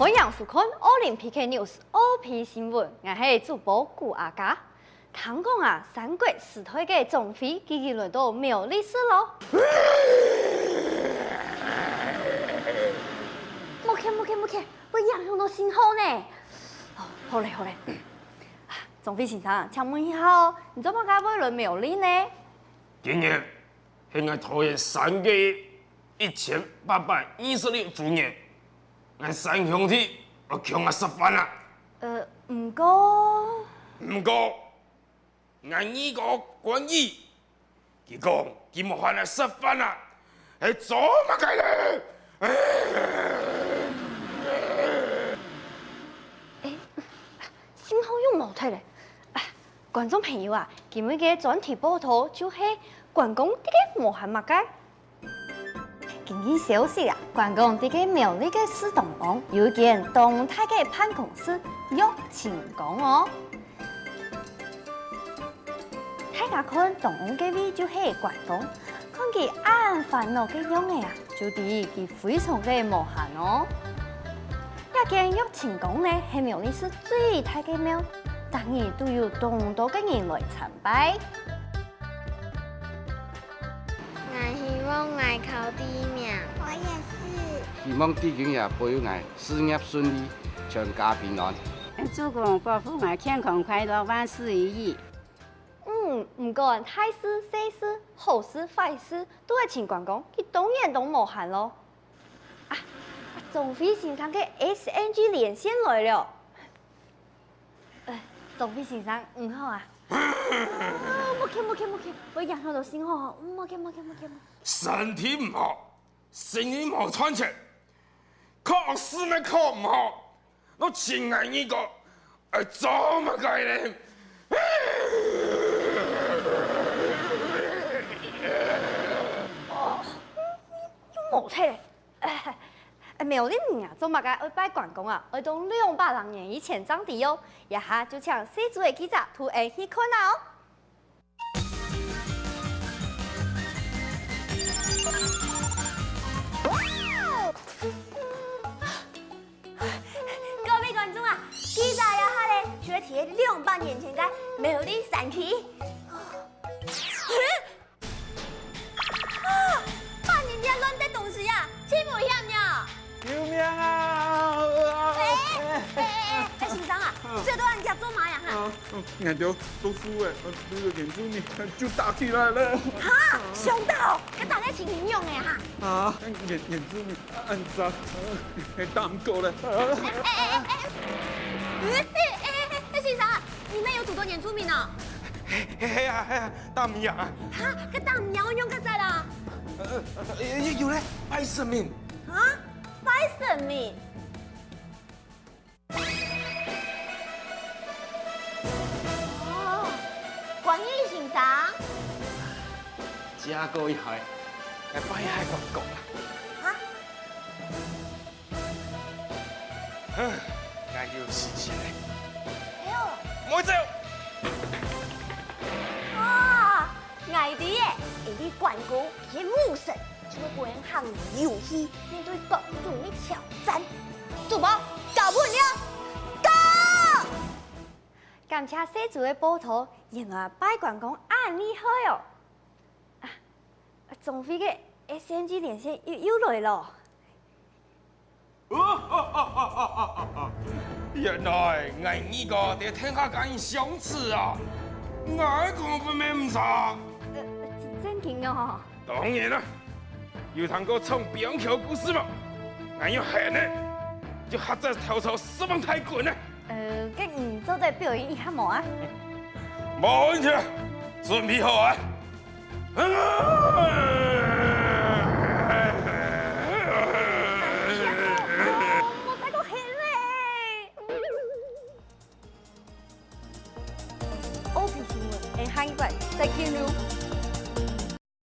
欢迎收看奥林匹克 news 新闻，我是主播顾阿嘉。听讲啊，三国时代嘅总妃已经轮到苗栗市咯。冇客，不影响到信号呢。哦，好嘞。总妃先生，请问一下哦，你怎么解会轮苗栗呢？今日是我桃园三个1826周年，我三兄弟我穷啊10番啦。唔过，我二个关羽，佢讲佢冇还来10番啦，系做乜嘅咧？信号又冇退嘞。观众朋友啊，今日嘅专题报道就是关公啲嘅无限物嘅。根據消息啊，關公啲嘅苗栗嘅市東岸有一間動態嘅辦公室玉清宮哦。大家看東岸嘅位就係關公，看佢暗煩惱嘅樣嘅啊，就啲佢非常嘅無限哦。一間玉清宮呢係苗栗市最大嘅廟，當然都有眾多嘅人來參拜。我希望我考第一名。我也是。希望地球也保佑我事業順利，全家平安。祝公伯父我健康快樂，萬事如意。唔管大事、小事、好事、壞事，都係請關公，佢當然都無限咯。總飛先生嘅 SNG 連線來了。總飛先生，唔好啊。冇客，我影響到信號，冇客。身體唔好，聲音冇傳情，考試咪考唔好，我親愛呢個係做乜嘅咧？冇睇咧。苗栗人啊，做乜嘅？要拜關公啊，要到200年以前爭地喲。一下就請四組嘅記者同下去看啊！各位觀眾啊，記者一下咧，就係提200年前嘅苗栗山區。把人家亂的東西啊，欺負人呀！救命啊！先生啊，這都人家做乜呀？俺就讀書誒，那個原住民就打起來了。哈，凶到，要打在情形用誒哈。啊，原住民暗殺，打唔過咧。先生啊，你們有幾多原住民啊？係啊，打唔贏啊！哈，個打唔贏用乜嘢啦？要咧拜神明。啊，拜神明。關羽先生，這個一係拜下關公啊？我要試試咧。哎呦！冇走。愛啲嘅，啲關公係武神，就會玩行遊戲，面對公主的挑戰。主播搞不了，搞！感謝社主的報道，原來拜關公咁厲害哦！總飛嘅 SNG 連線又來了。原來我呢個哋聽下咁相似啊！我根本咩唔錯。真勁哦！當然啦，有聽過唱邊橋故事嘛？我要喊呢，就嚇在頭頭10萬太滾呢。咁唔做對表演一下冇啊？冇問題，準備好啊！我睇到戲咧。OP 新聞，下一季再見咯。